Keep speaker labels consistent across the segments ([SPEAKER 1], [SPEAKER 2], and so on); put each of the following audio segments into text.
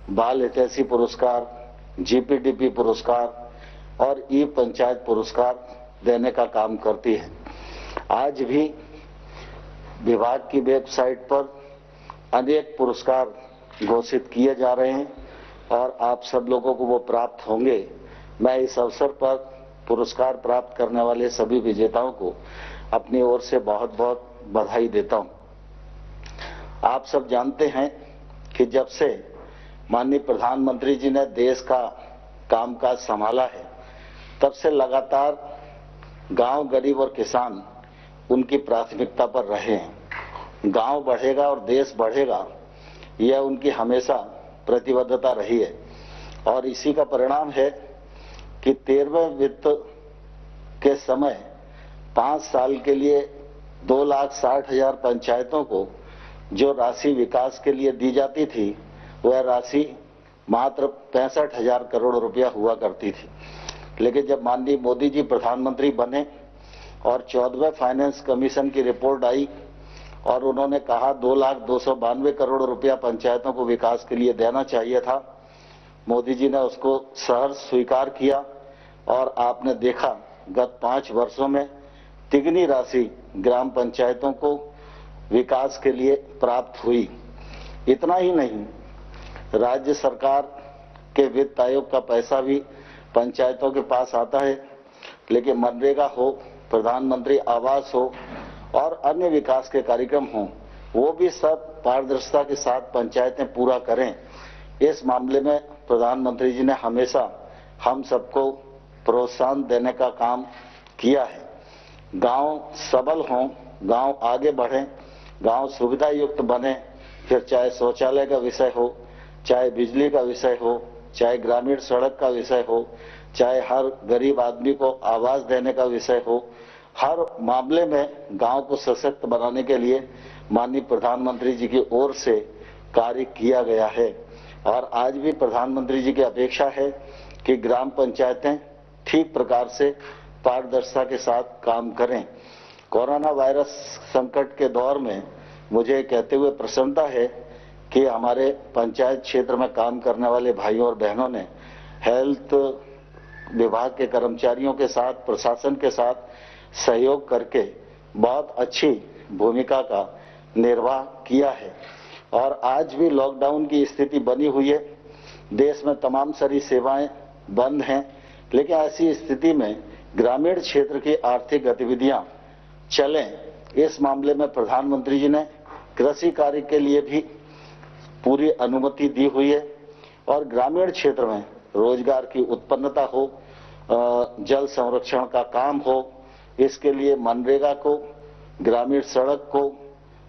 [SPEAKER 1] बाल हितैषी पुरस्कार, जीपीडीपी पुरस्कार और ई पंचायत पुरस्कार देने का काम करती है। आज भी विभाग की वेबसाइट पर अनेक पुरस्कार घोषित किए जा रहे हैं और आप सब लोगों को वो प्राप्त होंगे। मैं इस अवसर पर पुरस्कार प्राप्त करने वाले सभी विजेताओं को अपनी ओर से बहुत बहुत बधाई देता हूं। आप सब जानते हैं कि जब से माननीय प्रधानमंत्री जी ने देश का कामकाज संभाला है, तब से लगातार गांव, गरीब और किसान उनकी प्राथमिकता पर रहे हैं। गांव बढ़ेगा और देश बढ़ेगा, यह उनकी हमेशा प्रतिबद्धता रही है और इसी का परिणाम है कि 13वें वित्त के समय 5 साल के लिए 2,60,000 पंचायतों को जो राशि विकास के लिए दी जाती थी, वह राशि मात्र 65,000 करोड़ रुपया हुआ करती थी। लेकिन जब माननीय मोदी जी प्रधानमंत्री बने और 14वें फाइनेंस कमीशन की रिपोर्ट आई और उन्होंने कहा 2,02,92 करोड़ रुपया पंचायतों को विकास के लिए देना चाहिए था, मोदी जी ने उसको सहर्ष स्वीकार किया और आपने देखा गत 5 वर्षों में तिगनी राशि ग्राम पंचायतों को विकास के लिए प्राप्त हुई। इतना ही नहीं, राज्य सरकार के वित्त आयोग का पैसा भी पंचायतों के पास आता है, लेकिन मनरेगा हो, प्रधानमंत्री आवास हो और अन्य विकास के कार्यक्रम हों, वो भी सब पारदर्शिता के साथ पंचायतें पूरा करें। इस मामले में प्रधानमंत्री जी ने हमेशा हम सबको प्रोत्साहन देने का काम किया है। गांव सबल हों, गांव आगे बढ़ें, गांव सुविधा युक्त बने, फिर चाहे शौचालय का विषय हो, चाहे बिजली का विषय हो, चाहे ग्रामीण सड़क का विषय हो, चाहे हर गरीब आदमी को आवास देने का विषय हो, हर मामले में गांव को सशक्त बनाने के लिए माननीय प्रधानमंत्री जी की ओर से कार्य किया गया है। और आज भी प्रधानमंत्री जी की अपेक्षा है कि ग्राम पंचायतें ठीक प्रकार से पारदर्शिता के साथ काम करें। कोरोना वायरस संकट के दौर में मुझे कहते हुए प्रसन्नता है कि हमारे पंचायत क्षेत्र में काम करने वाले भाइयों और बहनों ने हेल्थ विभाग के कर्मचारियों के साथ, प्रशासन के साथ सहयोग करके बहुत अच्छी भूमिका का निर्वाह किया है। और आज भी लॉकडाउन की स्थिति बनी हुई है, देश में तमाम सारी सेवाएं बंद हैं, लेकिन ऐसी स्थिति में ग्रामीण क्षेत्र की आर्थिक गतिविधियां चलें, इस मामले में प्रधानमंत्री जी ने कृषि कार्य के लिए भी पूरी अनुमति दी हुई है और ग्रामीण क्षेत्र में रोजगार की उत्पन्नता हो, जल संरक्षण का काम हो, इसके लिए मनरेगा को, ग्रामीण सड़क को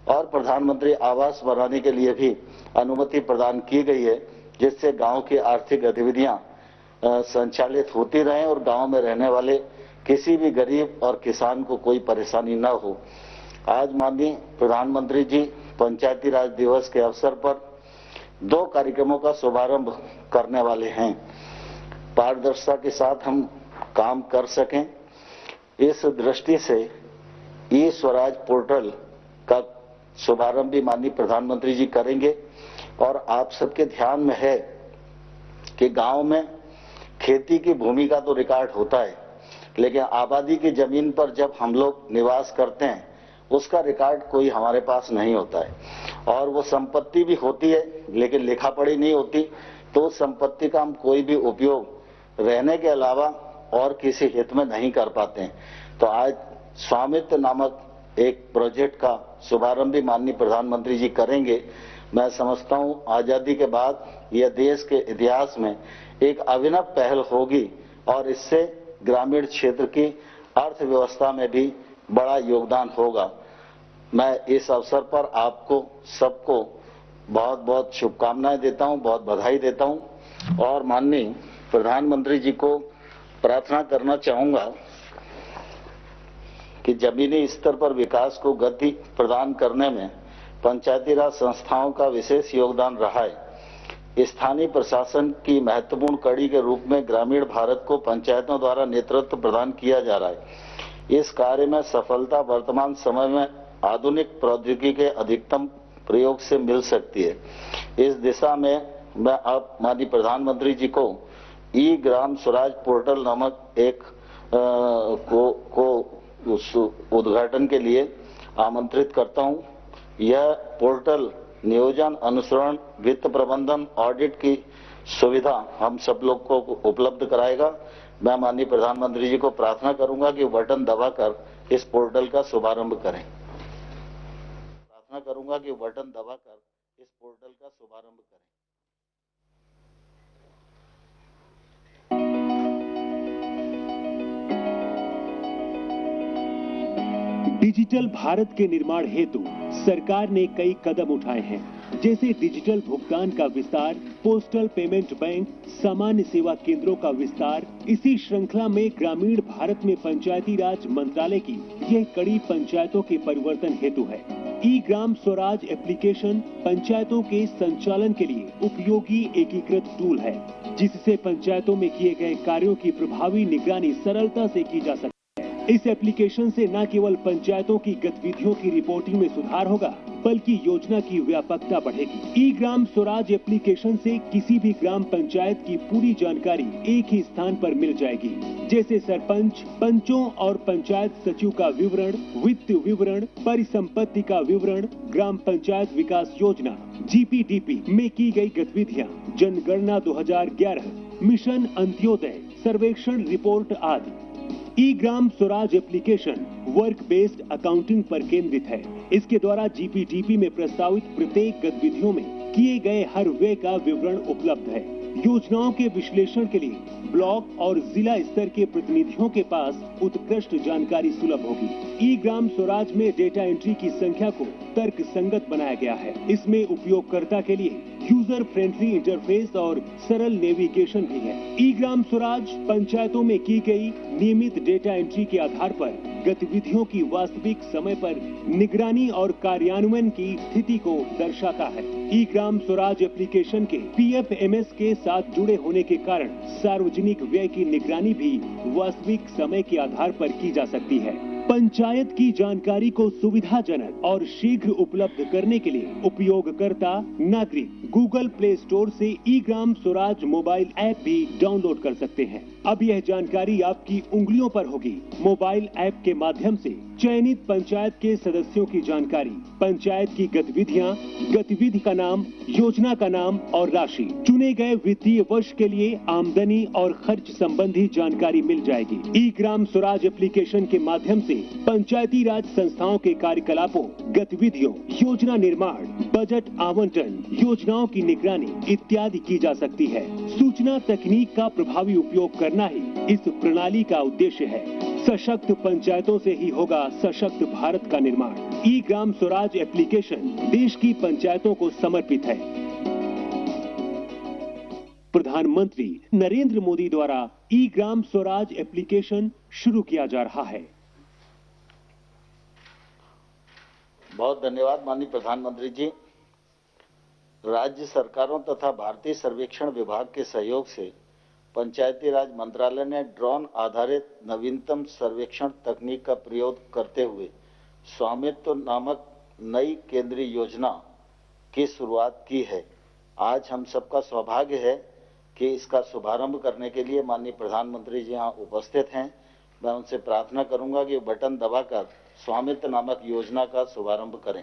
[SPEAKER 1] और प्रधानमंत्री आवास बनाने के लिए भी अनुमति प्रदान की गई है, जिससे गांव की आर्थिक गतिविधियां संचालित होती रहें और गांव में रहने वाले किसी भी गरीब और किसान को कोई परेशानी न हो। आज माननीय प्रधानमंत्री जी पंचायती राज दिवस के अवसर पर 2 कार्यक्रमों का शुभारंभ करने वाले हैं। पारदर्शिता के साथ हम काम कर सकें, इस दृष्टि से ई स्वराज पोर्टल का शुभारंभ भी माननीय प्रधानमंत्री जी करेंगे। और आप सबके ध्यान में है कि गांव में खेती की भूमि का तो रिकॉर्ड होता है, लेकिन आबादी की जमीन पर जब हम लोग निवास करते हैं, उसका रिकॉर्ड कोई हमारे पास नहीं होता है। और वो संपत्ति भी होती है, लेकिन लिखा पढ़ी नहीं होती, तो संपत्ति का हम कोई भी उपयोग रहने के अलावा और किसी हित में नहीं कर पाते हैं। तो आज स्वामित्व नामक एक प्रोजेक्ट का शुभारंभ भी माननीय प्रधानमंत्री जी करेंगे। मैं समझता हूं आजादी के बाद यह देश के इतिहास में एक अभिनव पहल होगी और इससे ग्रामीण क्षेत्र की अर्थव्यवस्था में भी बड़ा योगदान होगा। मैं इस अवसर पर आपको सबको बहुत बहुत शुभकामनाएं देता हूं, बहुत बधाई देता हूं और माननीय प्रधानमंत्री जी को प्रार्थना करना चाहूंगा कि जमीनी स्तर पर विकास को गति प्रदान करने में पंचायती राज संस्थाओं का विशेष योगदान रहा है। स्थानीय प्रशासन की महत्वपूर्ण कड़ी के रूप में ग्रामीण भारत को पंचायतों द्वारा नेतृत्व प्रदान किया जा रहा है। इस कार्य में सफलता वर्तमान समय में आधुनिक प्रौद्योगिकी के अधिकतम प्रयोग से मिल सकती है। इस दिशा में मैं अब माननीय प्रधानमंत्री जी को ई ग्राम स्वराज पोर्टल नामक एक उद्घाटन के लिए आमंत्रित करता हूं। यह पोर्टल नियोजन, अनुसरण, वित्त प्रबंधन, ऑडिट की सुविधा हम सब लोग को उपलब्ध कराएगा। मैं माननीय प्रधानमंत्री जी को प्रार्थना करूंगा कि बटन दबाकर इस पोर्टल का शुभारंभ करें। इस पोर्टल का शुभारंभ करें।
[SPEAKER 2] डिजिटल भारत के निर्माण हेतु सरकार ने कई कदम उठाए हैं, जैसे डिजिटल भुगतान का विस्तार, पोस्टल पेमेंट बैंक, सामान्य सेवा केंद्रों का विस्तार। इसी श्रृंखला में ग्रामीण भारत में पंचायती राज मंत्रालय की यह कड़ी पंचायतों के परिवर्तन हेतु है। ई ग्राम स्वराज एप्लीकेशन पंचायतों के संचालन के लिए उपयोगी एकीकृत टूल है, जिससे पंचायतों में किए गए कार्यों की प्रभावी निगरानी सरलता से की जा सकती है। इस एप्लीकेशन से न केवल पंचायतों की गतिविधियों की रिपोर्टिंग में सुधार होगा, बल्कि योजना की व्यापकता बढ़ेगी। ई ग्राम स्वराज एप्लीकेशन से किसी भी ग्राम पंचायत की पूरी जानकारी एक ही स्थान पर मिल जाएगी, जैसे सरपंच, पंचों और पंचायत सचिव का विवरण, वित्त विवरण, परिसंपत्ति का विवरण, ग्राम पंचायत विकास योजना GPDP में की गई गतिविधियाँ, जनगणना 2011, मिशन अंत्योदय, सर्वेक्षण रिपोर्ट आदि। E Gram Swaraj application work based accounting पर केंद्रित है। इसके द्वारा GPDP में प्रस्तावित प्रत्येक गतिविधियों में किए गए हर व्यय का विवरण उपलब्ध है। योजनाओं के विश्लेषण के लिए ब्लॉक और जिला स्तर के प्रतिनिधियों के पास उत्कृष्ट जानकारी सुलभ होगी। ई ग्राम स्वराज में डेटा एंट्री की संख्या को तर्क संगत बनाया गया है। इसमें उपयोगकर्ता के लिए यूजर फ्रेंडली इंटरफेस और सरल नेविगेशन भी है। ई ग्राम स्वराज पंचायतों में की गई नियमित डेटा एंट्री के आधार पर गतिविधियों की वास्तविक समय पर निगरानी और कार्यान्वयन की स्थिति को दर्शाता है। ई ग्राम स्वराज एप्लीकेशन के PFMS के साथ जुड़े होने के कारण सार्वजनिक व्यय की निगरानी भी वास्तविक समय के आधार पर की जा सकती है। पंचायत की जानकारी को सुविधाजनक और शीघ्र उपलब्ध करने के लिए उपयोगकर्ता नागरिक गूगल प्ले स्टोर से ई ग्राम स्वराज मोबाइल ऐप भी डाउनलोड कर सकते हैं। अब यह जानकारी आपकी उंगलियों पर होगी। मोबाइल ऐप के माध्यम से चयनित पंचायत के सदस्यों की जानकारी, पंचायत की गतिविधियां, गतिविधि का नाम, योजना का नाम और राशि, चुने गए वित्तीय वर्ष के लिए आमदनी और खर्च संबंधी जानकारी मिल जाएगी। ई ग्राम स्वराज एप्लीकेशन के माध्यम से पंचायती राज संस्थाओं के कार्यकलापों, गतिविधियों, योजना निर्माण, बजट आवंटन, योजनाओं की निगरानी इत्यादि की जा सकती है। सूचना तकनीक का प्रभावी उपयोग करना ही इस प्रणाली का उद्देश्य है। सशक्त पंचायतों से ही होगा सशक्त भारत का निर्माण। ई ग्राम स्वराज एप्लीकेशन देश की पंचायतों को समर्पित है। प्रधानमंत्री नरेंद्र मोदी द्वारा ई ग्राम स्वराज एप्लीकेशन शुरू किया जा रहा है।
[SPEAKER 1] बहुत धन्यवाद माननीय प्रधानमंत्री जी। राज्य सरकारों तथा भारतीय सर्वेक्षण विभाग के सहयोग से पंचायती राज मंत्रालय ने ड्रोन आधारित नवीनतम सर्वेक्षण तकनीक का प्रयोग करते हुए स्वामित्व नामक नई केंद्रीय योजना की शुरुआत की है। आज हम सबका सौभाग्य है कि इसका शुभारंभ करने के लिए माननीय प्रधानमंत्री जी यहाँ उपस्थित हैं। मैं उनसे प्रार्थना करूंगा कि बटन दबाकर स्वामित्व नामक योजना का शुभारंभ करें।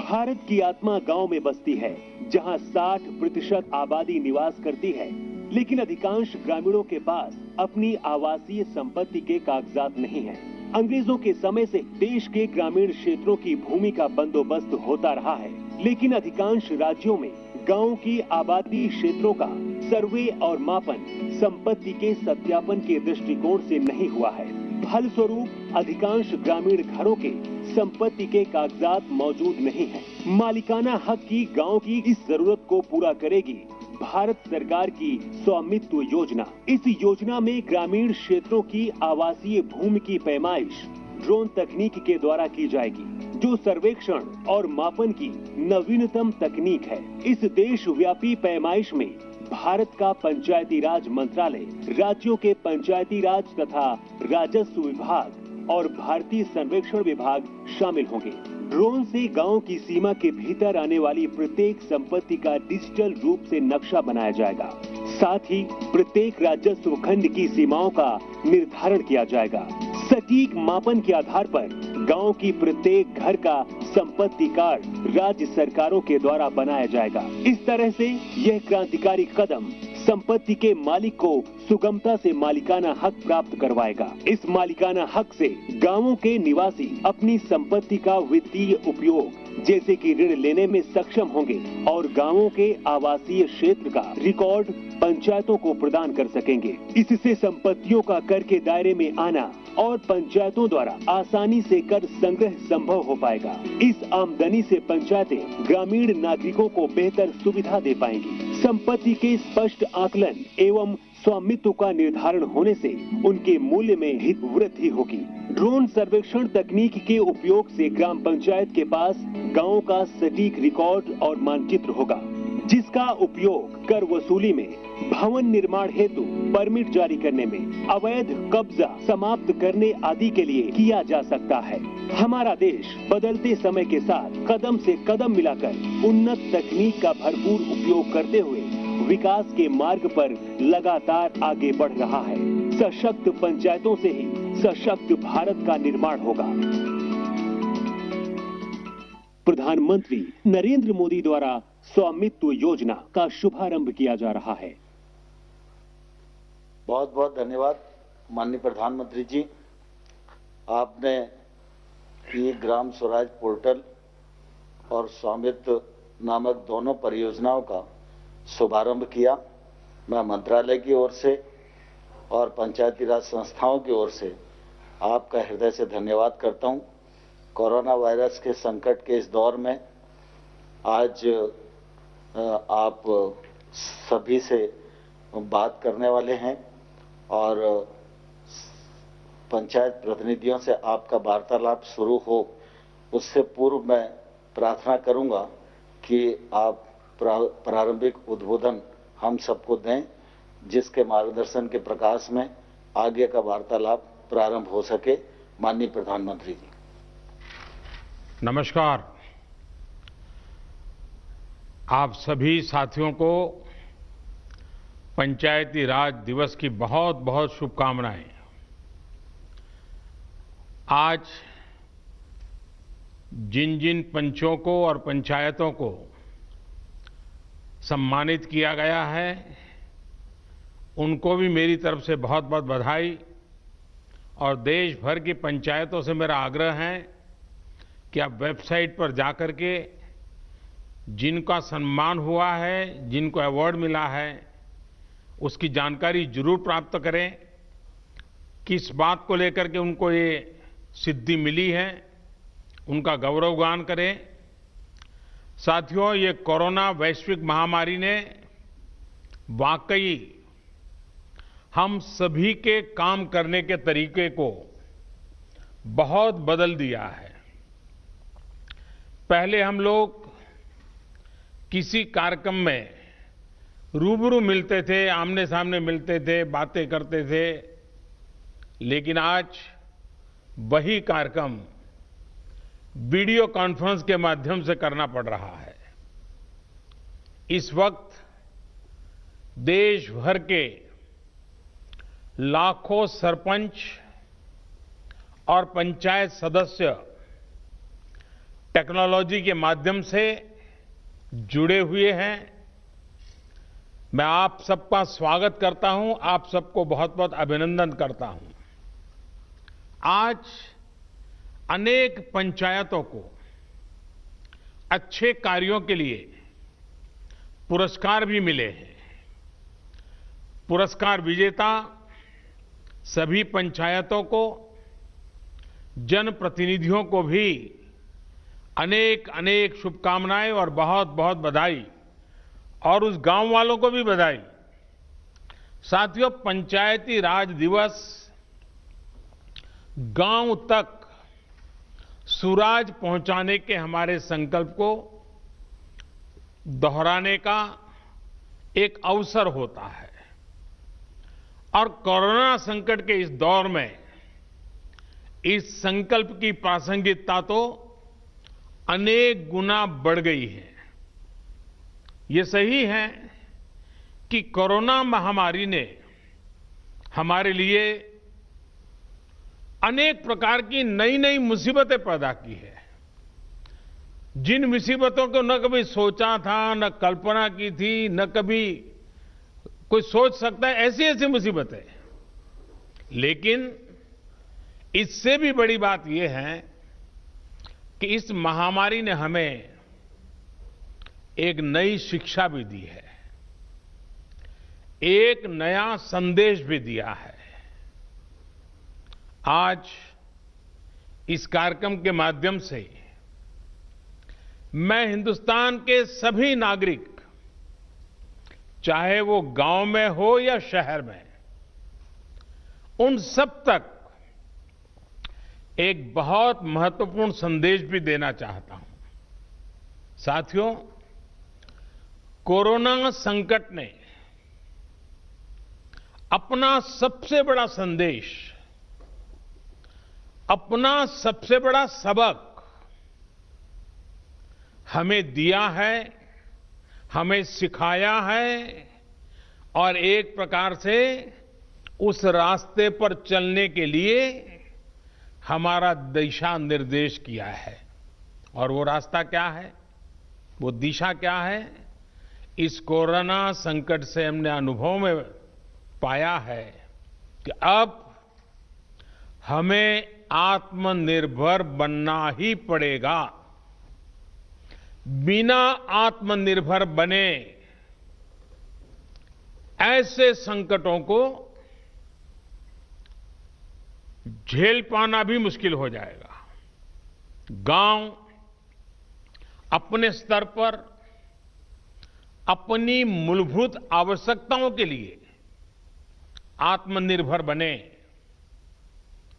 [SPEAKER 2] भारत की आत्मा गांव में बसती है, जहां 60% आबादी निवास करती है, लेकिन अधिकांश ग्रामीणों के पास अपनी आवासीय संपत्ति के कागजात नहीं हैं। अंग्रेजों के समय से देश के ग्रामीण क्षेत्रों की भूमि का बंदोबस्त होता रहा है, लेकिन अधिकांश राज्यों में गांव की आबादी क्षेत्रों का सर्वे और मापन संपत्ति के सत्यापन के दृष्टिकोण से नहीं हुआ है। फलस्वरूप अधिकांश ग्रामीण घरों के संपत्ति के कागजात मौजूद नहीं है। मालिकाना हक की गांव की इस जरूरत को पूरा करेगी भारत सरकार की स्वामित्व योजना। इस योजना में ग्रामीण क्षेत्रों की आवासीय भूमि की पैमाइश ड्रोन तकनीक के द्वारा की जाएगी, जो सर्वेक्षण और मापन की नवीनतम तकनीक है। इस देशव्यापी पैमाइश में भारत का पंचायती राज मंत्रालय राज्यों के पंचायती राज तथा राजस्व विभाग और भारतीय सर्वेक्षण विभाग शामिल होंगे। ड्रोन से गांव की सीमा के भीतर आने वाली प्रत्येक संपत्ति का डिजिटल रूप से नक्शा बनाया जाएगा। साथ ही प्रत्येक राजस्व खंड की सीमाओं का निर्धारण किया जाएगा। सटीक मापन के आधार पर गांव की प्रत्येक घर का संपत्ति कार्ड राज्य सरकारों के द्वारा बनाया जाएगा। इस तरह से यह क्रांतिकारी कदम संपत्ति के मालिक को सुगमता से मालिकाना हक प्राप्त करवाएगा। इस मालिकाना हक से गांवों के निवासी अपनी संपत्ति का वित्तीय उपयोग जैसे कि ऋण लेने में सक्षम होंगे और गांवों के आवासीय क्षेत्र का रिकॉर्ड पंचायतों को प्रदान कर सकेंगे। इससे संपत्तियों का कर के दायरे में आना और पंचायतों द्वारा आसानी से कर संग्रह संभव हो पाएगा। इस आमदनी से पंचायतें ग्रामीण नागरिकों को बेहतर सुविधा दे पाएंगी। संपत्ति के स्पष्ट आकलन एवं स्वामित्व का निर्धारण होने से उनके मूल्य में भी वृद्धि होगी। ड्रोन सर्वेक्षण तकनीक के उपयोग से ग्राम पंचायत के पास गांव का सटीक रिकॉर्ड और मानचित्र होगा, जिसका उपयोग कर वसूली में, भवन निर्माण हेतु परमिट जारी करने में, अवैध कब्जा समाप्त करने आदि के लिए किया जा सकता है। हमारा देश बदलते समय के साथ कदम से कदम मिलाकर उन्नत तकनीक का भरपूर उपयोग करते हुए विकास के मार्ग पर लगातार आगे बढ़ रहा है। सशक्त पंचायतों से ही सशक्त भारत का निर्माण होगा। प्रधानमंत्री नरेंद्र मोदी द्वारा स्वामित्व योजना का शुभारंभ किया जा रहा है।
[SPEAKER 1] बहुत बहुत धन्यवाद माननीय प्रधानमंत्री जी। आपने ये ग्राम स्वराज पोर्टल और स्वामित्व नामक दोनों परियोजनाओं का शुभारंभ किया। मैं मंत्रालय की ओर से और पंचायती राज संस्थाओं की ओर से आपका हृदय से धन्यवाद करता हूं। कोरोना वायरस के संकट के इस दौर में आज आप सभी से बात करने वाले हैं और पंचायत प्रतिनिधियों से आपका वार्तालाप शुरू हो, उससे पूर्व मैं प्रार्थना करूंगा कि आप प्रारंभिक उद्बोधन हम सबको दें, जिसके मार्गदर्शन के प्रकाश में आगे का वार्तालाप प्रारंभ हो सके। माननीय प्रधानमंत्री जी।
[SPEAKER 3] नमस्कार। आप सभी साथियों को पंचायती राज दिवस की बहुत बहुत शुभकामनाएं। आज जिन जिन पंचों को और पंचायतों को सम्मानित किया गया है, उनको भी मेरी तरफ से बहुत बहुत बधाई। और देश भर की पंचायतों से मेरा आग्रह है कि आप वेबसाइट पर जाकर के जिनका सम्मान हुआ है, जिनको अवार्ड मिला है, उसकी जानकारी जरूर प्राप्त करें। किस बात को लेकर के उनको ये सिद्धि मिली है, उनका गौरवगान करें। साथियों, ये कोरोना वैश्विक महामारी ने वाकई हम सभी के काम करने के तरीके को बहुत बदल दिया है। पहले हम लोग किसी कार्यक्रम में रूबरू मिलते थे, आमने सामने मिलते थे, बातें करते थे, लेकिन आज वही कार्यक्रम वीडियो कॉन्फ्रेंस के माध्यम से करना पड़ रहा है। इस वक्त देश भर के लाखों सरपंच और पंचायत सदस्य टेक्नोलॉजी के माध्यम से जुड़े हुए हैं। मैं आप सबका स्वागत करता हूं, आप सबको बहुत बहुत अभिनंदन करता हूं। आज अनेक पंचायतों को अच्छे कार्यों के लिए पुरस्कार भी मिले हैं। पुरस्कार विजेता सभी पंचायतों को, जनप्रतिनिधियों को भी अनेक अनेक शुभकामनाएं और बहुत बहुत बधाई, और उस गांव वालों को भी बधाई। साथियों, पंचायती राज दिवस गांव तक सुराज पहुंचाने के हमारे संकल्प को दोहराने का एक अवसर होता है और कोरोना संकट के इस दौर में इस संकल्प की प्रासंगिकता तो अनेक गुना बढ़ गई है। ये सही है कि कोरोना महामारी ने हमारे लिए अनेक प्रकार की नई नई मुसीबतें पैदा की है। जिन मुसीबतों को न कभी सोचा था, न कल्पना की थी, न कभी कोई सोच सकता है, ऐसी ऐसी मुसीबतें। लेकिन इससे भी बड़ी बात यह है कि इस महामारी ने हमें एक नई शिक्षा भी दी है, एक नया संदेश भी दिया है। आज इस कार्यक्रम के माध्यम से मैं हिंदुस्तान के सभी नागरिक, चाहे वो गांव में हो या शहर में, उन सब तक एक बहुत महत्वपूर्ण संदेश भी देना चाहता हूं। साथियों, कोरोना संकट ने अपना सबसे बड़ा संदेश, अपना सबसे बड़ा सबक हमें दिया है, हमें सिखाया है और एक प्रकार से उस रास्ते पर चलने के लिए हमारा दिशा निर्देश किया है। और वो रास्ता क्या है, वो दिशा क्या है? इस कोरोना संकट से हमने अनुभव में पाया है कि अब हमें आत्मनिर्भर बनना ही पड़ेगा। बिना आत्मनिर्भर बने ऐसे संकटों को झेल पाना भी मुश्किल हो जाएगा। गांव अपने स्तर पर अपनी मूलभूत आवश्यकताओं के लिए आत्मनिर्भर बने,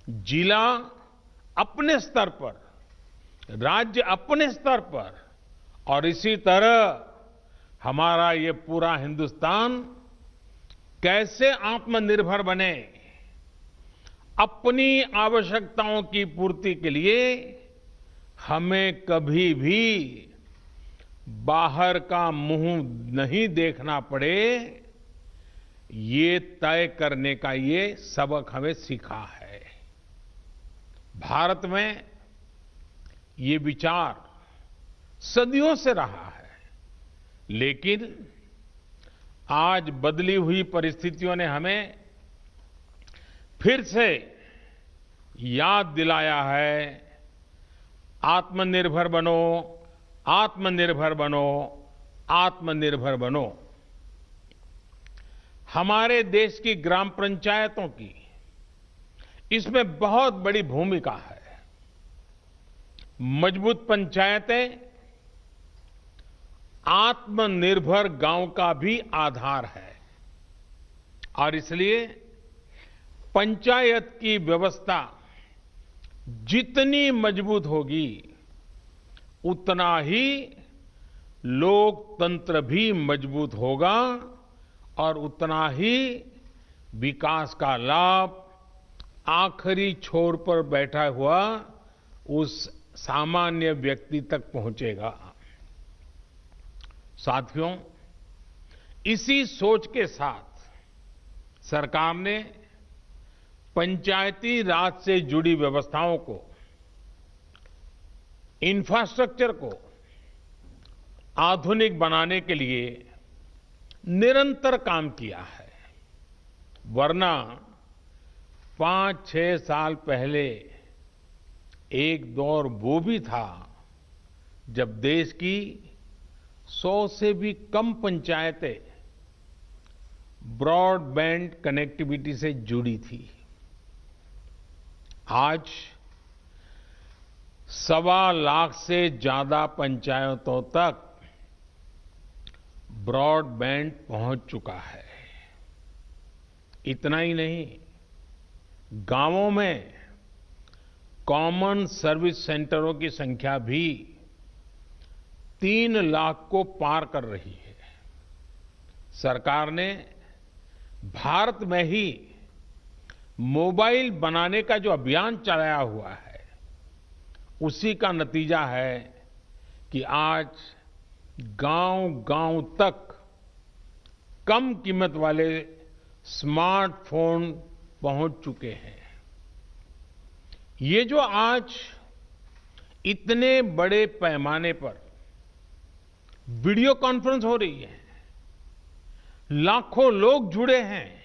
[SPEAKER 3] जिला अपने स्तर पर, राज्य अपने स्तर पर, और इसी तरह हमारा ये पूरा हिंदुस्तान कैसे आत्मनिर्भर बने, अपनी आवश्यकताओं की पूर्ति के लिए हमें कभी भी बाहर का मुंह नहीं देखना पड़े, ये तय करने का ये सबक हमें सीखा है। भारत में ये विचार सदियों से रहा है, लेकिन आज बदली हुई परिस्थितियों ने हमें फिर से याद दिलाया है, आत्मनिर्भर बनो, आत्मनिर्भर बनो, आत्मनिर्भर बनो। हमारे देश की ग्राम पंचायतों की इसमें बहुत बड़ी भूमिका है। मजबूत पंचायतें आत्मनिर्भर गांव का भी आधार है और इसलिए पंचायत की व्यवस्था जितनी मजबूत होगी, उतना ही लोकतंत्र भी मजबूत होगा और उतना ही विकास का लाभ आखिरी छोर पर बैठा हुआ उस सामान्य व्यक्ति तक पहुंचेगा। साथियों, इसी सोच के साथ सरकार ने पंचायती राज से जुड़ी व्यवस्थाओं को, इंफ्रास्ट्रक्चर को आधुनिक बनाने के लिए निरंतर काम किया है। वरना 5-6 साल पहले एक दौर वो भी था जब देश की 100 से भी कम पंचायतें ब्रॉडबैंड कनेक्टिविटी से जुड़ी थी। आज 1.25 लाख से ज्यादा पंचायतों तक ब्रॉडबैंड पहुंच चुका है। इतना ही नहीं, गांवों में कॉमन सर्विस सेंटरों की संख्या भी 3 लाख को पार कर रही है। सरकार ने भारत में ही मोबाइल बनाने का जो अभियान चलाया हुआ है, उसी का नतीजा है कि आज गांव-गांव तक कम कीमत वाले स्मार्टफोन पहुंच चुके हैं। ये जो आज इतने बड़े पैमाने पर वीडियो कॉन्फ्रेंस हो रही है, लाखों लोग जुड़े हैं,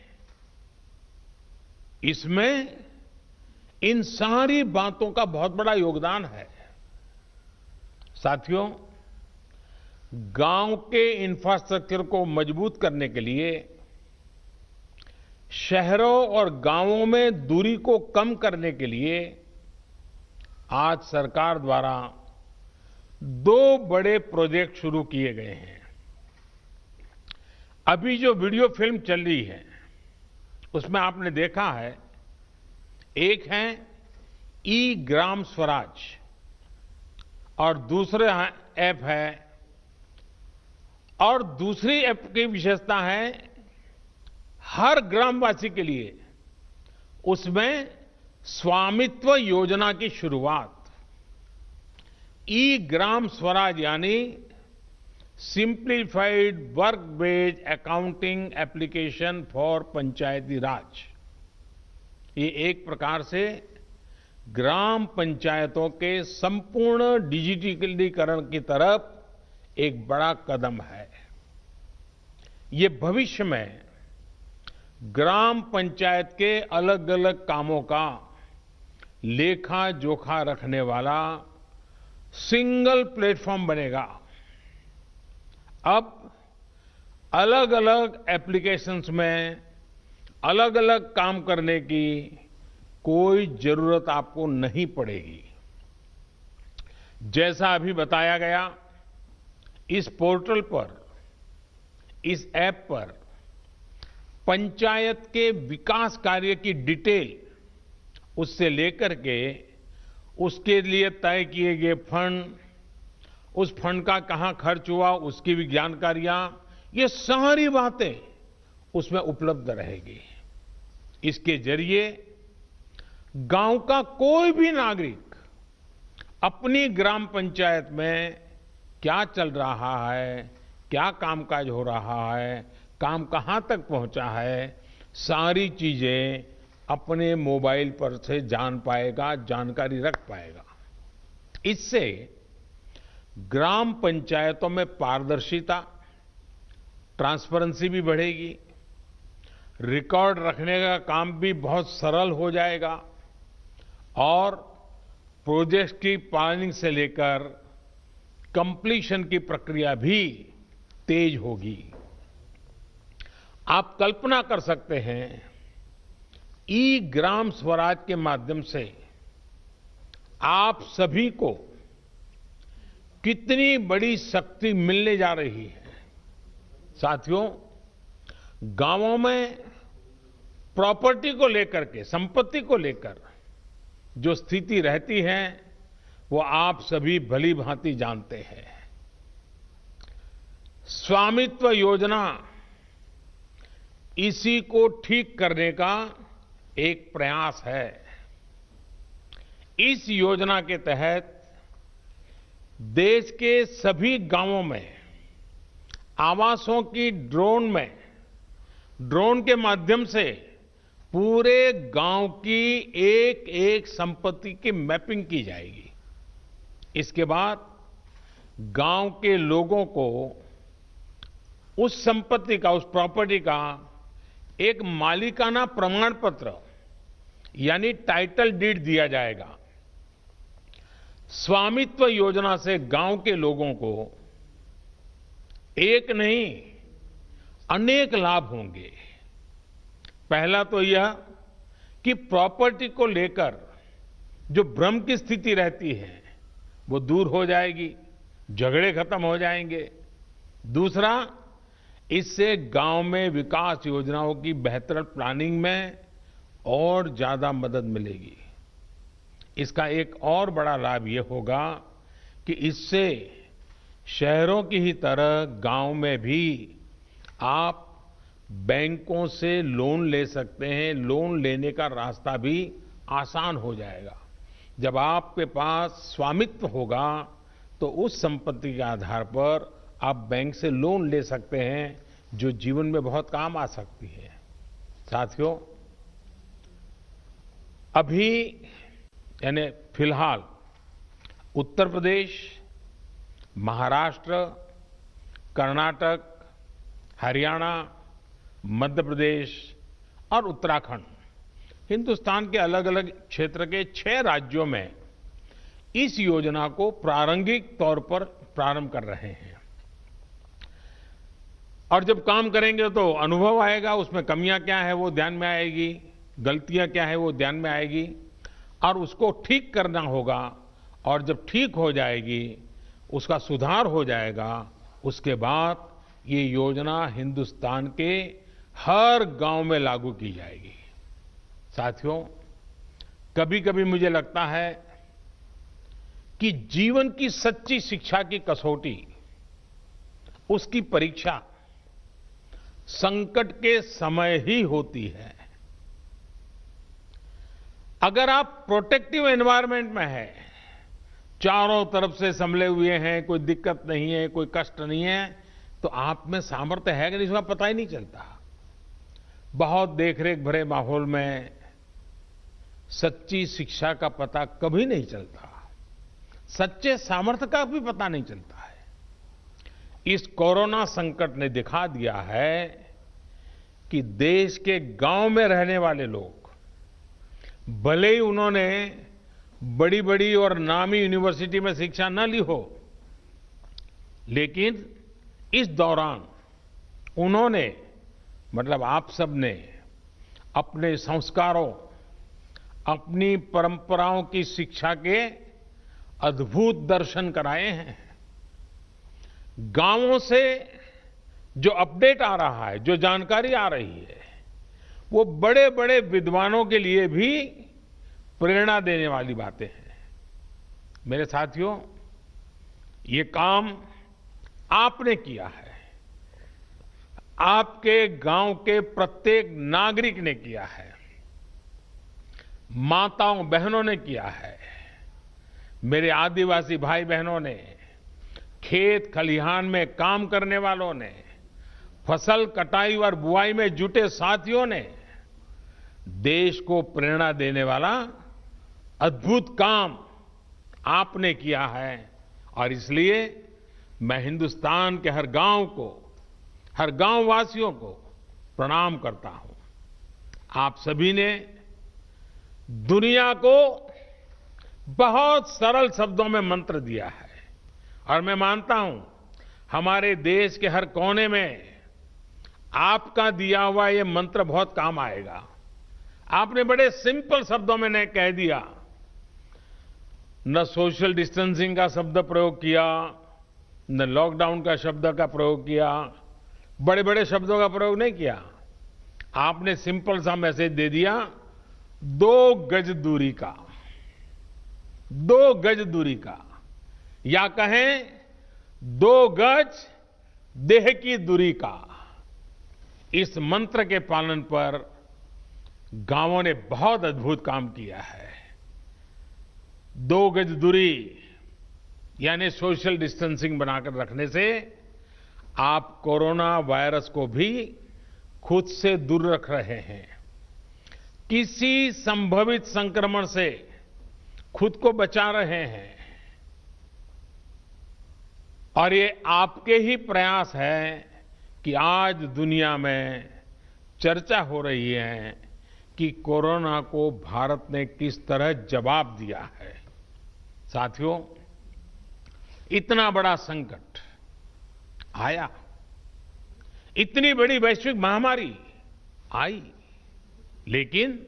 [SPEAKER 3] इसमें इन सारी बातों का बहुत बड़ा योगदान है। साथियों, गांव के इंफ्रास्ट्रक्चर को मजबूत करने के लिए, शहरों और गांवों में दूरी को कम करने के लिए आज सरकार द्वारा 2 बड़े प्रोजेक्ट शुरू किए गए हैं। अभी जो वीडियो फिल्म चल रही है, उसमें आपने देखा है, एक है ई ग्राम स्वराज और दूसरा ऐप है, और दूसरी ऐप की विशेषता है हर ग्रामवासी के लिए उसमें स्वामित्व योजना की शुरुआत। ई ग्राम स्वराज यानी simplified work based accounting application for Panchayati Raj. ये एक प्रकार से ग्राम पंचायतों के संपूर्ण डिजिटलीकरण की तरफ एक बड़ा कदम है। ये भविष्य में ग्राम पंचायत के अलग अलग कामों का लेखा जोखा रखने वाला सिंगल प्लेटफॉर्म बनेगा। अब अलग अलग एप्लीकेशंस में अलग अलग काम करने की कोई जरूरत आपको नहीं पड़ेगी। जैसा अभी बताया गया, इस पोर्टल पर, इस ऐप पर पंचायत के विकास कार्य की डिटेल, उससे लेकर के उसके लिए तय किए गए फंड, उस फंड का कहां खर्च हुआ, उसकी भी जानकारियां, ये सारी बातें उसमें उपलब्ध रहेगी। इसके जरिए गांव का कोई भी नागरिक अपनी ग्राम पंचायत में क्या चल रहा है, क्या कामकाज हो रहा है, काम कहां तक पहुंचा है, सारी चीजें अपने मोबाइल पर से जान पाएगा, जानकारी रख पाएगा। इससे ग्राम पंचायतों में पारदर्शिता, ट्रांसपेरेंसी भी बढ़ेगी, रिकॉर्ड रखने का काम भी बहुत सरल हो जाएगा और प्रोजेक्ट की प्लानिंग से लेकर कंप्लीशन की प्रक्रिया भी तेज होगी। आप कल्पना कर सकते हैं, ई ग्राम स्वराज के माध्यम से आप सभी को कितनी बड़ी शक्ति मिलने जा रही है। साथियों, गांवों में प्रॉपर्टी को लेकर के, संपत्ति को लेकर जो स्थिति रहती है, वो आप सभी भली भांति जानते हैं। स्वामित्व योजना इसी को ठीक करने का एक प्रयास है। इस योजना के तहत देश के सभी गांवों में आवासों की ड्रोन के माध्यम से पूरे गांव की एक एक संपत्ति की मैपिंग की जाएगी। इसके बाद गांव के लोगों को उस संपत्ति का, उस प्रॉपर्टी का एक मालिकाना प्रमाण पत्र यानी टाइटल डीड दिया जाएगा। स्वामित्व योजना से गांव के लोगों को एक नहीं अनेक लाभ होंगे। पहला तो यह कि प्रॉपर्टी को लेकर जो भ्रम की स्थिति रहती है वो दूर हो जाएगी, झगड़े खत्म हो जाएंगे। दूसरा, इससे गांव में विकास योजनाओं की बेहतर प्लानिंग में और ज्यादा मदद मिलेगी। इसका एक और बड़ा लाभ ये होगा कि इससे शहरों की ही तरह गांव में भी आप बैंकों से लोन ले सकते हैं। लोन लेने का रास्ता भी आसान हो जाएगा। जब आपके पास स्वामित्व होगा तो उस संपत्ति के आधार पर आप बैंक से लोन ले सकते हैं, जो जीवन में बहुत काम आ सकती है। साथियों, अभी यानी फिलहाल उत्तर प्रदेश, महाराष्ट्र, कर्नाटक, हरियाणा, मध्य प्रदेश और उत्तराखंड, हिंदुस्तान के अलग अलग क्षेत्र के 6 राज्यों में इस योजना को प्रारंभिक तौर पर प्रारंभ कर रहे हैं। और जब काम करेंगे तो अनुभव आएगा, उसमें कमियां क्या है वो ध्यान में आएगी, गलतियां क्या है वो ध्यान में आएगी, और उसको ठीक करना होगा। और जब ठीक हो जाएगी, उसका सुधार हो जाएगा, उसके बाद ये योजना हिंदुस्तान के हर गांव में लागू की जाएगी। साथियों, कभी-कभी मुझे लगता है कि जीवन की सच्ची शिक्षा की कसौटी, उसकी परीक्षा संकट के समय ही होती है। अगर आप प्रोटेक्टिव एनवायरनमेंट में हैं, चारों तरफ से संभले हुए हैं, कोई दिक्कत नहीं है, कोई कष्ट नहीं है, तो आप में सामर्थ्य है कि नहीं इसका पता ही नहीं चलता। बहुत देखरेख भरे माहौल में सच्ची शिक्षा का पता कभी नहीं चलता, सच्चे सामर्थ्य का भी पता नहीं चलता है। इस कोरोना संकट ने दिखा दिया है कि देश के गांव में रहने वाले लोग, भले ही उन्होंने बड़ी बड़ी और नामी यूनिवर्सिटी में शिक्षा न ली हो, लेकिन इस दौरान उन्होंने, मतलब आप सबने, अपने संस्कारों, अपनी परंपराओं की शिक्षा के अद्भुत दर्शन कराए हैं। गांवों से जो अपडेट आ रहा है, जो जानकारी आ रही है, वो बड़े बड़े विद्वानों के लिए भी प्रेरणा देने वाली बातें हैं। मेरे साथियों, ये काम आपने किया है, आपके गांव के प्रत्येक नागरिक ने किया है, माताओं बहनों ने किया है, मेरे आदिवासी भाई बहनों ने, खेत खलिहान में काम करने वालों ने, फसल कटाई और बुआई में जुटे साथियों ने देश को प्रेरणा देने वाला अद्भुत काम आपने किया है। और इसलिए मैं हिंदुस्तान के हर गांव को, हर गांव वासियों को प्रणाम करता हूं। आप सभी ने दुनिया को बहुत सरल शब्दों में मंत्र दिया है, और मैं मानता हूं हमारे देश के हर कोने में आपका दिया हुआ ये मंत्र बहुत काम आएगा। आपने बड़े सिंपल शब्दों में ने कह दिया, न सोशल डिस्टेंसिंग का शब्द प्रयोग किया, न लॉकडाउन का शब्द का प्रयोग किया, बड़े बड़े शब्दों का प्रयोग नहीं किया। आपने सिंपल सा मैसेज दे दिया, 2 गज दूरी का, 2 गज दूरी का, या कहें 2 गज देह की दूरी का। इस मंत्र के पालन पर गांवों ने बहुत अद्भुत काम किया है। 2 गज दूरी यानी सोशल डिस्टेंसिंग बनाकर रखने से आप कोरोना वायरस को भी खुद से दूर रख रहे हैं, किसी संभावित संक्रमण से खुद को बचा रहे हैं। और ये आपके ही प्रयास है कि आज दुनिया में चर्चा हो रही है कि कोरोना को भारत ने किस तरह जवाब दिया है। साथियों, इतना बड़ा संकट आया, इतनी बड़ी वैश्विक महामारी आई, लेकिन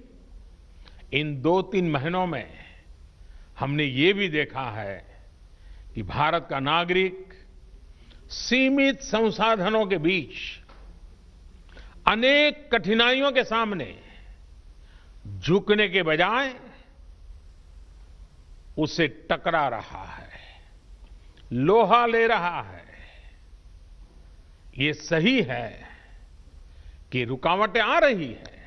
[SPEAKER 3] इन 2-3 महीनों में हमने ये भी देखा है कि भारत का नागरिक सीमित संसाधनों के बीच अनेक कठिनाइयों के सामने झुकने के बजाय उससे टकरा रहा है, लोहा ले रहा है। ये सही है कि रुकावटें आ रही हैं,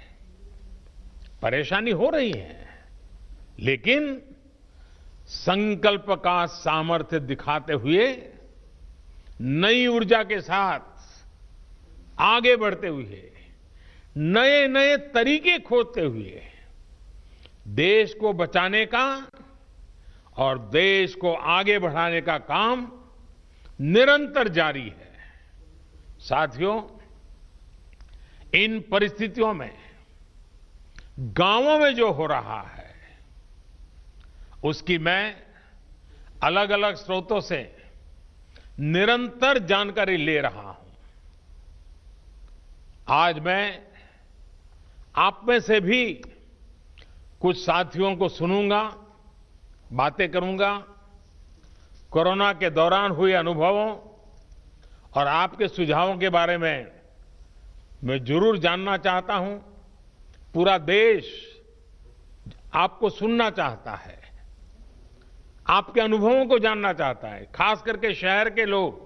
[SPEAKER 3] परेशानी हो रही है, लेकिन संकल्प का सामर्थ्य दिखाते हुए नई ऊर्जा के साथ आगे बढ़ते हुए नए नए तरीके खोजते हुए देश को बचाने का और देश को आगे बढ़ाने का काम निरंतर जारी है। साथियों, इन परिस्थितियों में गांवों में जो हो रहा है उसकी मैं अलग अलग स्रोतों से निरंतर जानकारी ले रहा हूं। आज मैं आप में से भी कुछ साथियों को सुनूंगा, बातें करूंगा, कोरोना के दौरान हुए अनुभवों और आपके सुझावों के बारे में मैं जरूर जानना चाहता हूं। पूरा देश आपको सुनना चाहता है, आपके अनुभवों को जानना चाहता है, खास करके शहर के लोग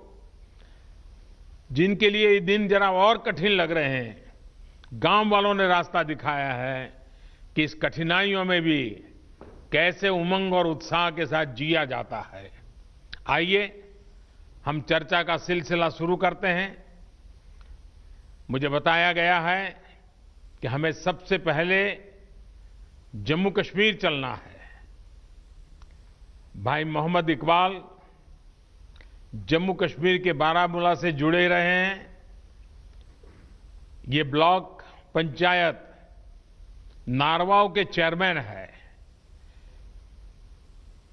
[SPEAKER 3] जिनके लिए ये दिन जरा और कठिन लग रहे हैं। गांव वालों ने रास्ता दिखाया है कि इस कठिनाइयों में भी कैसे उमंग और उत्साह के साथ जिया जाता है। आइए हम चर्चा का सिलसिला शुरू करते हैं। मुझे बताया गया है कि हमें सबसे पहले जम्मू कश्मीर चलना है। भाई मोहम्मद इकबाल जम्मू कश्मीर के बारामूला से जुड़े रहे हैं। ये ब्लॉक पंचायत नारवाव के चेयरमैन है।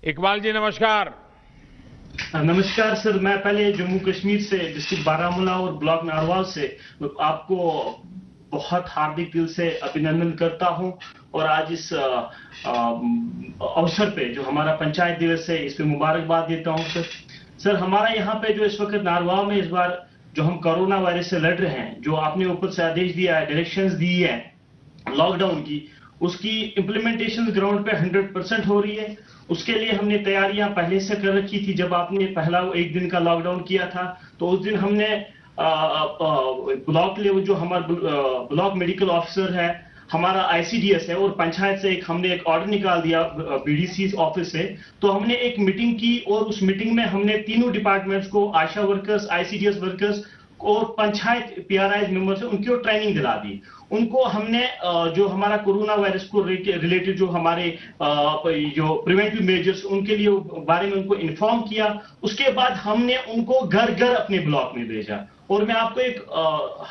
[SPEAKER 3] इकबाल जी नमस्कार।
[SPEAKER 4] नमस्कार सर, मैं पहले जम्मू कश्मीर से डिस्ट्रिक्ट बारामूला और ब्लॉक नारवाल से आपको बहुत हार्दिक दिल से अभिनंदन करता हूं और आज इस अवसर पे जो हमारा पंचायत दिवस है इस पे मुबारकबाद देता हूं सर। हमारा यहाँ पे जो इस वक्त नारवाल में इस बार जो हम कोरोना वायरस से लड़ रहे हैं, जो आपने ऊपर से आदेश दिया है, डायरेक्शंस दी है लॉकडाउन की, उसकी इंप्लीमेंटेशन ग्राउंड पे 100% हो रही है। उसके लिए हमने तैयारियां पहले से कर रखी थी। जब आपने पहला एक दिन का लॉकडाउन किया था तो उस दिन हमने ब्लॉक लेवल जो हमारा ब्लॉक मेडिकल ऑफिसर है, हमारा आईसीडीएस है और पंचायत से हमने एक ऑर्डर निकाल दिया बीडीसी ऑफिस से। तो हमने एक मीटिंग की और उस मीटिंग में हमने तीनों डिपार्टमेंट्स को, आशा वर्कर्स, आईसीडीएस वर्कर्स और पंचायत पीआरआई मेंबर्स है, उनको ट्रेनिंग दिला दी। उनको हमने जो हमारा कोरोना वायरस को रिलेटेड जो हमारे जो प्रिवेंटिव मेजर्स उनके लिए बारे में उनको इन्फॉर्म किया। उसके बाद हमने उनको घर घर अपने ब्लॉक में भेजा। और मैं आपको एक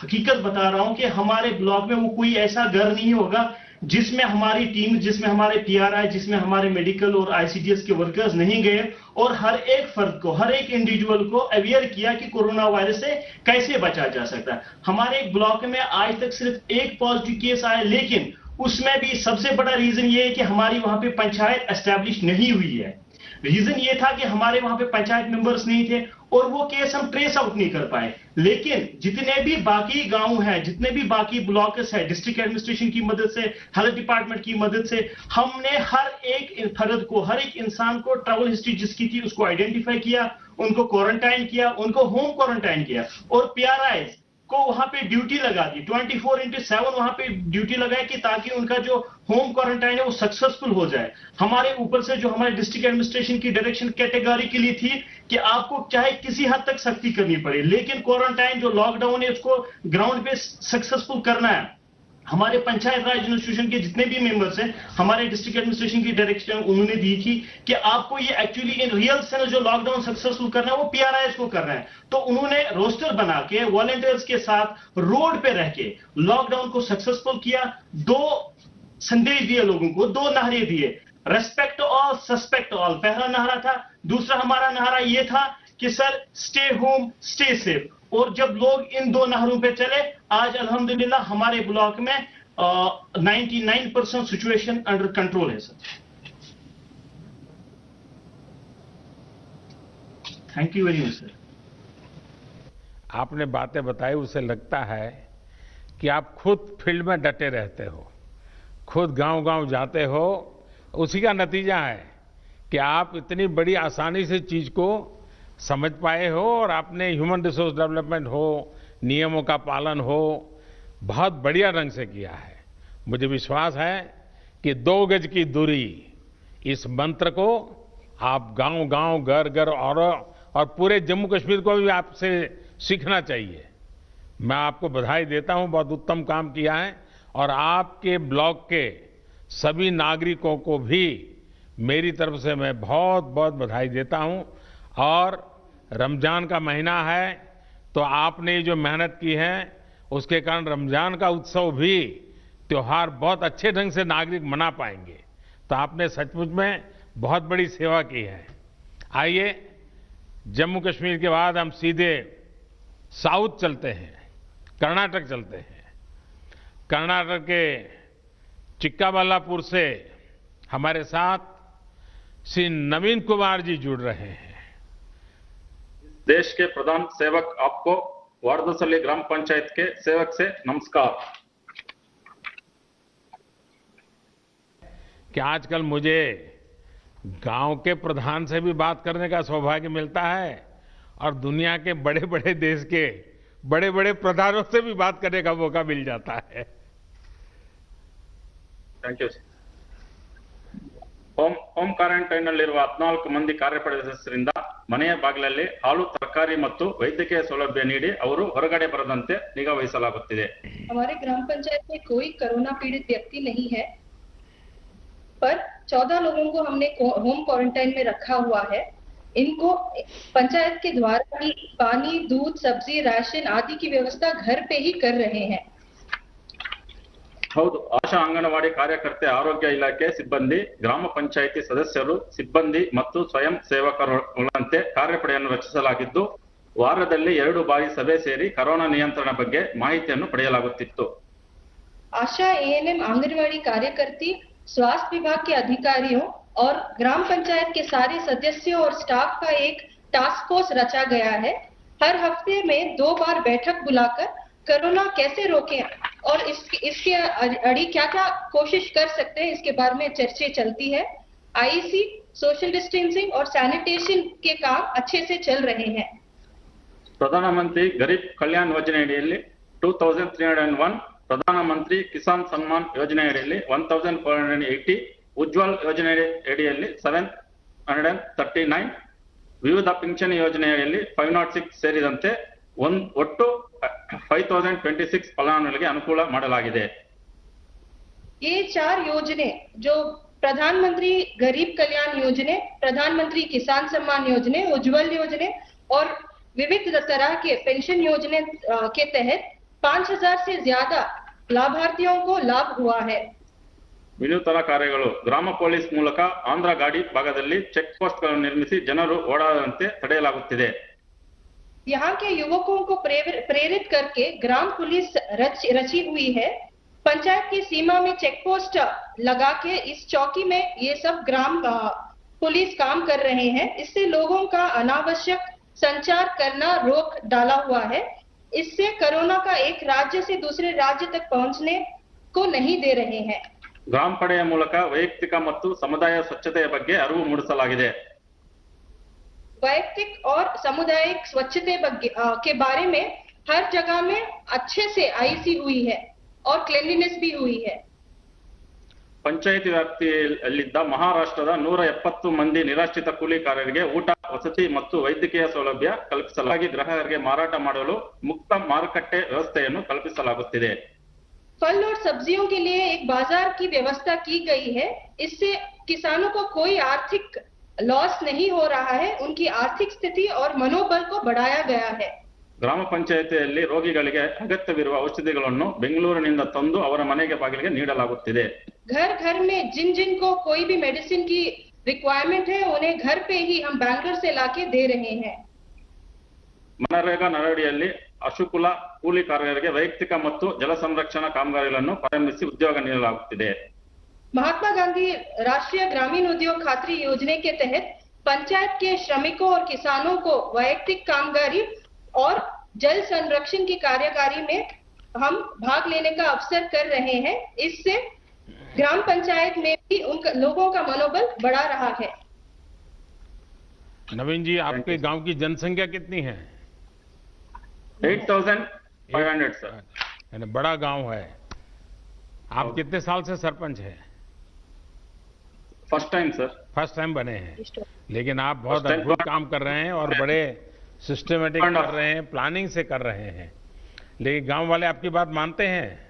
[SPEAKER 4] हकीकत बता रहा हूं कि हमारे ब्लॉक में वो कोई ऐसा घर नहीं होगा जिसमें हमारी टीम, जिसमें हमारे पीआरआई, जिसमें हमारे मेडिकल और आईसीडीएस के वर्कर्स नहीं गए और हर एक फर्द को, हर एक इंडिविजुअल को अवेयर किया कि कोरोना वायरस से कैसे बचा जा सकता है। हमारे एक ब्लॉक में आज तक सिर्फ एक पॉजिटिव केस आया, लेकिन उसमें भी सबसे बड़ा रीजन ये है कि हमारी वहां पे पंचायत एस्टैब्लिश नहीं हुई है। रीजन ये था कि हमारे वहां पे पंचायत मेंबर्स नहीं थे और वो केस हम ट्रेस आउट नहीं कर पाए। लेकिन जितने भी बाकी गांव हैं, जितने भी बाकी ब्लॉक्स है, डिस्ट्रिक्ट एडमिनिस्ट्रेशन की मदद से, हेल्थ डिपार्टमेंट की मदद से हमने हर एक फर्द को, हर एक इंसान को ट्रैवल हिस्ट्री जिसकी थी उसको आइडेंटिफाई किया, उनको क्वारंटाइन किया, उनको होम क्वारंटाइन किया और पीआरआई को वहां पे ड्यूटी लगा दी। 24/7 वहां पे ड्यूटी लगाए कि ताकि उनका जो होम क्वारंटाइन है वो सक्सेसफुल हो जाए। हमारे ऊपर से जो हमारे डिस्ट्रिक्ट एडमिनिस्ट्रेशन की डायरेक्शन कैटेगरिकली थी कि आपको चाहे किसी हद तक सख्ती करनी पड़े, लेकिन क्वारंटाइन जो लॉकडाउन है उसको ग्राउंड पे सक्सेसफुल करना है। हमारे पंचायत राज एडमिनिस्ट्रेशन के जितने भी मेंबर्स हैं, हमारे डिस्ट्रिक्ट एडमिनिस्ट्रेशन की डायरेक्शन उन्होंने दी थी कि आपको ये एक्चुअली इन रियल सेंस जो लॉकडाउन सक्सेसफुल करना है वो पीआरआईएस को करना है। तो उन्होंने रोस्टर बना के वॉलंटियर्स के साथ रोड पे रह के लॉकडाउन को सक्सेसफुल किया। 2 संदेश दिए लोगों को, 2 नारे दिए, रेस्पेक्ट ऑल, सस्पेक्ट ऑल, पहला नारा था। दूसरा हमारा नारा ये था कि sir stay home, stay safe. और जब लोग इन 2 नारों पे चले, आज अल्हम्दुलिल्लाह हमारे ब्लॉक में 99% सिचुएशन अंडर कंट्रोल है sir. Thank you very much sir.
[SPEAKER 3] आपने बातें बताई, उससे लगता है कि आप खुद फील्ड में डटे रहते हो, खुद गांव-गांव जाते हो। उसी का नतीजा है कि आप इतनी बड़ी आसानी से चीज को समझ पाए हो और आपने ह्यूमन रिसोर्स डेवलपमेंट हो, नियमों का पालन हो, बहुत बढ़िया ढंग से किया है। मुझे विश्वास है कि 2 गज की दूरी इस मंत्र को आप गांव-गांव, घर-घर और पूरे जम्मू कश्मीर को भी आपसे सीखना चाहिए। मैं आपको बधाई देता हूं, बहुत उत्तम काम किया है और आपके ब्लॉक के सभी नागरिकों को भी मेरी तरफ से मैं बहुत-बहुत बधाई देता हूं। और रमजान का महीना है तो आपने जो मेहनत की है उसके कारण रमजान का उत्सव भी, त्योहार बहुत अच्छे ढंग से नागरिक मना पाएंगे। तो आपने सचमुच में बहुत बड़ी सेवा की है। आइए जम्मू कश्मीर के बाद हम सीधे साउथ चलते हैं, कर्नाटक चलते हैं। कर्नाटक के चिक्काबल्लापुर से हमारे साथ श्री नवीन कुमार जी जुड़ रहे हैं।
[SPEAKER 5] देश के प्रधान सेवक आपको वारदसल्ली ग्राम पंचायत के सेवक से नमस्कार।
[SPEAKER 3] कि आजकल मुझे गांव के प्रधान से भी बात करने का सौभाग्य मिलता है और दुनिया के बड़े-बड़े देश के बड़े-बड़े प्रधानों से भी बात करने का मौका मिल जाता है।
[SPEAKER 5] Thank you. ಹೋಮ್ ಕ್ವಾರಂಟೈನ್ ನಲ್ಲಿರುವ 14 ಮಂದಿ ಕಾರ್ಯಪಡೆ ಸದಸ್ಯರಿಂದ ಮನೆಯ ಬಾಗಿಲಲ್ಲಿ ಹಾಲು, ತರಕಾರಿ ಮತ್ತು ವೈದ್ಯಕೀಯ ಸೌಲಭ್ಯ ನೀಡಿ ಅವರು ಹೊರಗಡೆ ಬರದಂತೆ ನಿಗಾ ವಹಿಸಲಾಗುತ್ತಿದೆ।
[SPEAKER 6] हमारे ग्राम पंचायत में कोई कोरोना पीड़ित व्यक्ति नहीं है, पर 14 लोगों को हमने होम क्वारंटाइन में रखा हुआ है। इनको पंचायत के द्वारा ही पानी, दूध, सब्जी, राशन आदि की व्यवस्था घर पे ही कर रहे हैं।
[SPEAKER 5] ಹೌದು, ಆಶಾ ಅಂಗನವಾಡಿ ಕಾರ್ಯಕರ್ತೆ, ಆರೋಗ್ಯ ಇಲಾಖೆ ಸಿಬ್ಬಂದಿ, ಗ್ರಾಮ ಪಂಚಾಯಿತಿ ಸದಸ್ಯರು, ಸಿಬ್ಬಂದಿ ಮತ್ತು ಸ್ವಯಂ ಸೇವಕರುಗಳಂತೆ ಕಾರ್ಯಪಡೆಯನ್ನು ರಚಿಸಲಾಗಿದ್ದು ವಾರದಲ್ಲಿ 2 ಬಾರಿ ಸಭೆ ಸೇರಿ ಕೊರೋನಾ ನಿಯಂತ್ರಣ ಬಗ್ಗೆ ಮಾಹಿತಿಯನ್ನು ಪಡೆಯಲಾಗುತ್ತಿತ್ತು।
[SPEAKER 6] आशा, एएनएम, आंगनवाड़ी कार्यकर्ती, स्वास्थ्य विभाग के अधिकारियों और ग्राम पंचायत के सारे सदस्यों और स्टाफ का एक टास्क फोर्स रचा गया है। हर हफ्ते में 2 बार बैठक बुलाकर कोरोना कैसे रोकें और इसके अड़ी क्या-क्या कोशिश कर सकते हैं इसके बारे में चर्चा चलती है। आईसी, सोशल डिस्टेंसिंग और सैनिटेशन के काम अच्छे से चल रहे हैं।
[SPEAKER 5] ಪ್ರಧಾನಮಂತ್ರಿ ಗರೀಬ್ ಕಲ್ಯಾಣ್ ಯೋಜನೆ ಅಡಿಯಲ್ಲಿ 2301, ಪ್ರಧಾನಮಂತ್ರಿ ಕಿಸಾನ್ ಸನ್ಮಾನ್ ಯೋಜನೆ ಅಡಿಯಲ್ಲಿ 1480, ಉಜ್ವಲ್ ಯೋಜನೆ ಅಡಿಯಲ್ಲಿ 739, ವಿವಿಧ ಪಿಂಚಣಿ ಯೋಜನೆ ಅಡಿಯಲ್ಲಿ 506 ಸೇರಿದಂತೆ ಒಟ್ಟು 5026 ಫಲಾನುಭವಿಗಳಿಗೆ ಅನುಕೂಲ ಮಾಡಲಾಗಿದೆ।
[SPEAKER 6] ये 4 योजने जो प्रधानमंत्री गरीब कल्याण योजने, प्रधानमंत्री किसान सम्मान योजने, उज्जवल योजने और विविध तरह के पेंशन योजने के तहत 5000 से ज्यादा लाभार्थियों को लाभ हुआ है।
[SPEAKER 5] ವಿನೂತನ ಕಾರ್ಯಗಳು ಗ್ರಾಮ ಪೊಲೀಸ್ ಮೂಲಕ ಆಂಧ್ರ ಗಾಡಿ ಭಾಗದಲ್ಲಿ ಚೆಕ್ ಪೋಸ್ಟ್ ಗಳನ್ನು ನಿರ್ಮಿಸಿ ಜನರು ಓಡಾಡದಂತೆ ತಡೆಯಲಾಗುತ್ತಿದೆ।
[SPEAKER 6] यहाँ के युवकों को प्रेरित करके ग्राम पुलिस रची हुई है। पंचायत की सीमा में चेक पोस्ट लगा के इस चौकी में ये सब ग्राम पुलिस काम कर रहे हैं। इससे लोगों का अनावश्यक संचार करना रोक डाला हुआ है। इससे कोरोना का एक राज्य से दूसरे राज्य तक पहुंचने को नहीं दे रहे हैं।
[SPEAKER 5] ಗ್ರಾಮ ಪಡೆಯ ಮೂಲಕ ವೈಯಕ್ತಿಕ ಮತ್ತು ಸಮುದಾಯ ಸ್ವಚ್ಛತೆಯ ಬಗ್ಗೆ ಅರಿವು ಮೂಡಿಸಲಾಗಿದೆ।
[SPEAKER 6] वैयक्तिक और सामुदायिक स्वच्छता के बारे में हर जगह में अच्छे से आईसी हुई है और क्लीनलीनेस भी हुई है।
[SPEAKER 5] ಪಂಚಾಯಿತಿ ವ್ಯಾಪ್ತಿಯಲ್ಲಿದ್ದ ಮಹಾರಾಷ್ಟ್ರದ 170 ಮಂದಿ ನಿರಾಶ್ರಿತ ಕೂಲಿಕಾರರಿಗೆ ಊಟ, ವಸತಿ ಮತ್ತು ವೈದ್ಯಕೀಯ ಸೌಲಭ್ಯ ಕಲ್ಪಿಸಲಾಗಿ ಗ್ರಾಹಕರಿಗೆ ಮಾರಾಟ ಮಾಡಲು ಮುಕ್ತ ಮಾರುಕಟ್ಟೆ ವ್ಯವಸ್ಥೆಯನ್ನು ಕಲ್ಪಿಸಲಾಗುತ್ತಿದೆ।
[SPEAKER 6] फल और सब्जियों के लिए एक बाजार की व्यवस्था की गई है। इससे किसानों को कोई आर्थिक लॉस नहीं हो रहा है, उनकी आर्थिक स्थिति और मनोबल को बढ़ाया गया है।
[SPEAKER 5] ಗ್ರಾಮ ಪಂಚಾಯಿತಿಯಲ್ಲಿ ರೋಗಿಗಳಿಗೆ ಅಗತ್ಯವಿರುವ ಔಷಧಿಗಳನ್ನು ಬೆಂಗಳೂರಿನಿಂದ ತಂದು ಅವರ ಮನೆಗೆ ಬಾಗಿಲಿಗೆ ನೀಡಲಾಗುತ್ತಿದೆ।
[SPEAKER 6] घर घर में जिन जिन को कोई भी मेडिसिन की रिक्वायरमेंट है उन्हें घर पे ही हम बैंगलोर से लाके दे रहे हैं।
[SPEAKER 5] ಮನರೇಗಾ ನರಡಿಯಲ್ಲಿ ಅಶುಕುಲ ಕೂಲಿಕಾರರಿಗೆ ವೈಯಕ್ತಿಕ ಮತ್ತು ಜಲ ಸಂರಕ್ಷಣಾ ಕಾಮಗಾರಿಗಳನ್ನು ಪ್ರಾರಂಭಿಸಿ ಉದ್ಯೋಗ ನೀಡಲಾಗುತ್ತಿದೆ।
[SPEAKER 6] महात्मा गांधी राष्ट्रीय ग्रामीण उद्योग खातरी योजना के तहत पंचायत के श्रमिकों और किसानों को वैयक्तिक कामगारी और जल संरक्षण की कार्यकारी में हम भाग लेने का अवसर कर रहे हैं। इससे ग्राम पंचायत में भी उन लोगों का मनोबल बढ़ा रहा है।
[SPEAKER 3] नवीन जी, आपके गांव की जनसंख्या कितनी है?
[SPEAKER 5] 8500 सर।
[SPEAKER 3] यानी बड़ा गांव है। आप कितने साल से सरपंच हैं?
[SPEAKER 5] First time sir.
[SPEAKER 3] First time बने हैं, लेकिन आप बहुत अद्भुत काम कर रहे हैं और बड़े सिस्टमेटिक कर रहे हैं, प्लानिंग से कर रहे हैं। लेकिन गांव वाले आपकी बात मानते हैं?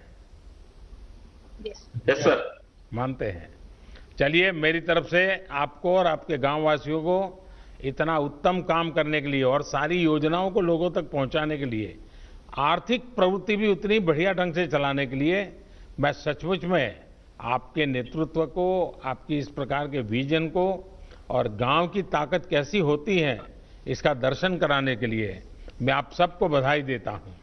[SPEAKER 5] Yes sir.
[SPEAKER 3] मानते हैं। चलिए, मेरी तरफ से आपको और आपके गांव वासियों को इतना उत्तम काम करने के लिए और सारी योजनाओं को लोगों तक पहुंचाने के लिए, आर्थिक प्रवृत्ति भी उतनी बढ़िया ढंग से चलाने के लिए मैं सचमुच में आपके नेतृत्व को, आपकी इस प्रकार के विजन को और गांव की ताकत कैसी होती है इसका दर्शन कराने के लिए मैं आप सबको बधाई देता हूं।